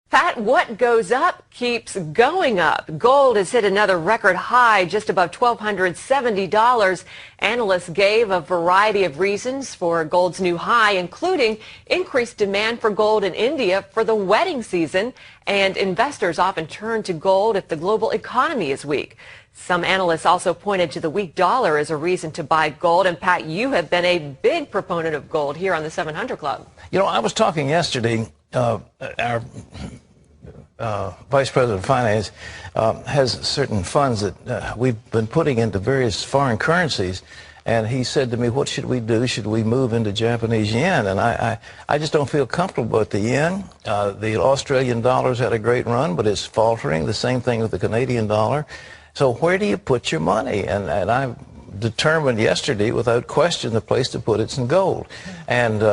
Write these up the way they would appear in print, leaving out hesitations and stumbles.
Pat, what goes up keeps going up. Gold has hit another record high, just above $1,270. Analysts gave a variety of reasons for gold's new high, including increased demand for gold in India for the wedding season, and investors often turn to gold if the global economy is weak. Some analysts also pointed to the weak dollar as a reason to buy gold. And Pat, you have been a big proponent of gold here on the 700 Club. You know, I was talking yesterday. Our Vice President of Finance has certain funds that we've been putting into various foreign currencies, and he said to me, what should we do? Should we move into Japanese yen? And I just don't feel comfortable with the yen. The Australian dollar's had a great run, but it's faltering. The same thing with the Canadian dollar. So where do you put your money? And I determined yesterday, without question, the place to put it's in gold. And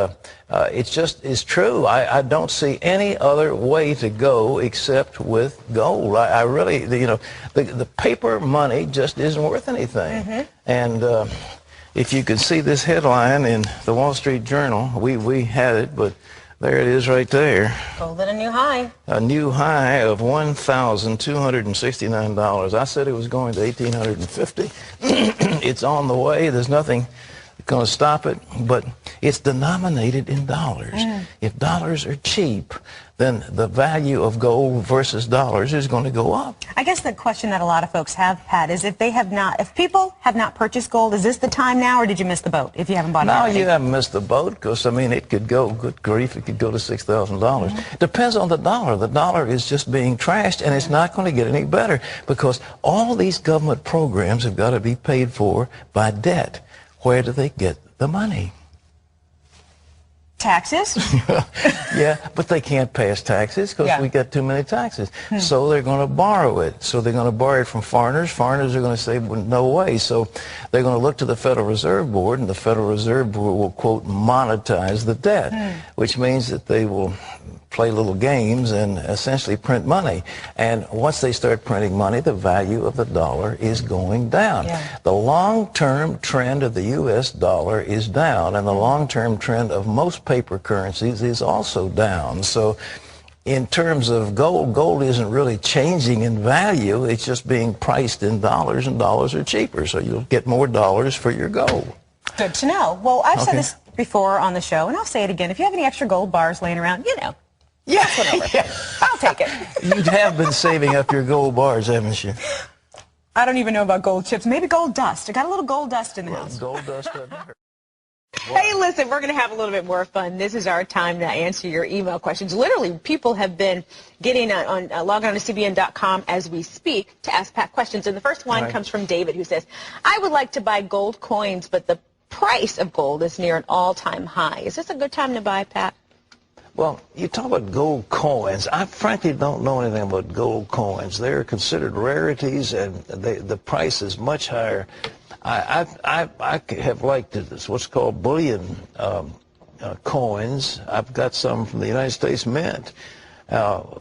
it's true. I don't see any other way to go except with gold. I really, you know, the paper money just isn't worth anything. And if you can see this headline in the Wall Street Journal, we had it, but there it is right there. Gold at a new high. A new high of $1,269. I said it was going to $1,850. It's on the way. There's nothing going to stop it, but it's denominated in dollars. If dollars are cheap, then the value of gold versus dollars is going to go up. I guess the question that a lot of folks have had is if people have not purchased gold, is this the time now, or did you miss the boat if you haven't bought it already? No, you haven't missed the boat, because, I mean, it could go, good grief, it could go to $6,000. Depends on the dollar. The dollar is just being trashed, and it's not going to get any better, because all these government programs have got to be paid for by debt. Where do they get the money? Taxes? Yeah, but they can't pass taxes because we got too many taxes. So they're going to borrow it. So they're going to borrow it from foreigners. Foreigners are going to say, well, no way. So they're going to look to the Federal Reserve Board, and the Federal Reserve Board will, quote, monetize the debt, which means that they will play little games and essentially print money. And once they start printing money, the value of the dollar is going down. The long-term trend of the U.S. dollar is down, and the long-term trend of most paper currencies is also down. So in terms of gold, gold isn't really changing in value. It's just being priced in dollars, and dollars are cheaper. So you'll get more dollars for your gold. Good to know. Well, I've said this before on the show, and I'll say it again. If you have any extra gold bars laying around, you know, I'll take it. You have been saving up your gold bars, haven't you? I don't even know about gold chips. Maybe gold dust. I got a little gold dust in the house. Gold dust. Hey, listen, we're going to have a little bit more fun. This is our time to answer your email questions. Literally, people have been getting logging on to CBN.com as we speak to ask Pat questions. And the first one comes from David, who says, I would like to buy gold coins, but the price of gold is near an all-time high. Is this a good time to buy, Pat? Well, you talk about gold coins. I frankly don't know anything about gold coins. They're considered rarities, and the price is much higher. I have liked what's called bullion coins. I've got some from the United States Mint.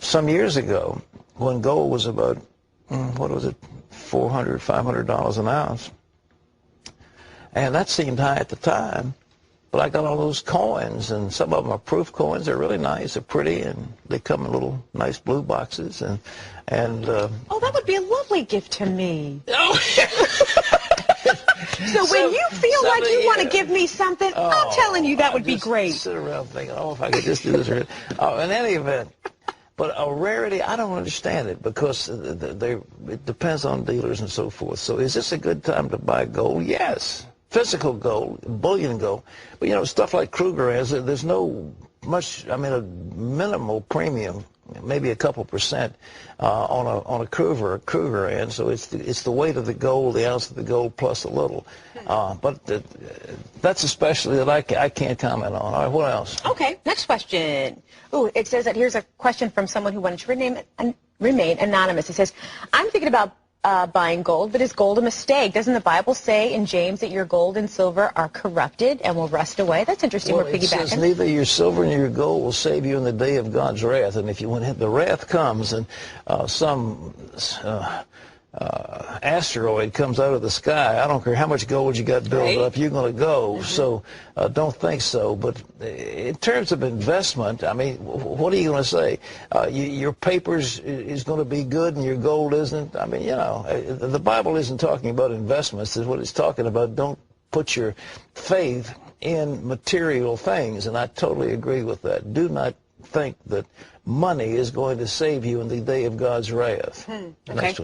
Some years ago, when gold was about, what was it, $400, $500 an ounce. And that seemed high at the time. But I got all those coins, and some of them are proof coins. They're really nice. They're pretty, and they come in little nice blue boxes. And oh, that would be a lovely gift to me. Oh. So when you feel like you want to give me something, I'm telling you that would be great. Sit around thinking, oh, if I could just do this. In any event, but a rarity, I don't understand it, because it depends on dealers and so forth. So is this a good time to buy gold? Yes. Physical gold, bullion gold. But, you know, stuff like Kruger has, there's no much, I mean, a minimal premium, maybe a couple percent on a Kruger end. So it's the weight of the gold, the ounce of the gold plus a little. But that's a specialty that I can't comment on. All right, what else? Okay, next question. Ooh, it says that here's a question from someone who wanted to remain anonymous. It says, I'm thinking about buying gold, but is gold a mistake? Doesn't the Bible say in James that your gold and silver are corrupted and will rust away? That's interesting. Well, we're piggybacking. It says neither your silver nor your gold will save you in the day of God's wrath. And if when the wrath comes, and some asteroid comes out of the sky, I don't care how much gold you got built up, you're going to go. So don't think so. But in terms of investment, I mean, what are you going to say? Your papers is going to be good and your gold isn't? I mean, you know, the Bible isn't talking about investments. Is what it's talking about. Don't put your faith in material things. And I totally agree with that. Do not think that money is going to save you in the day of God's wrath. Okay.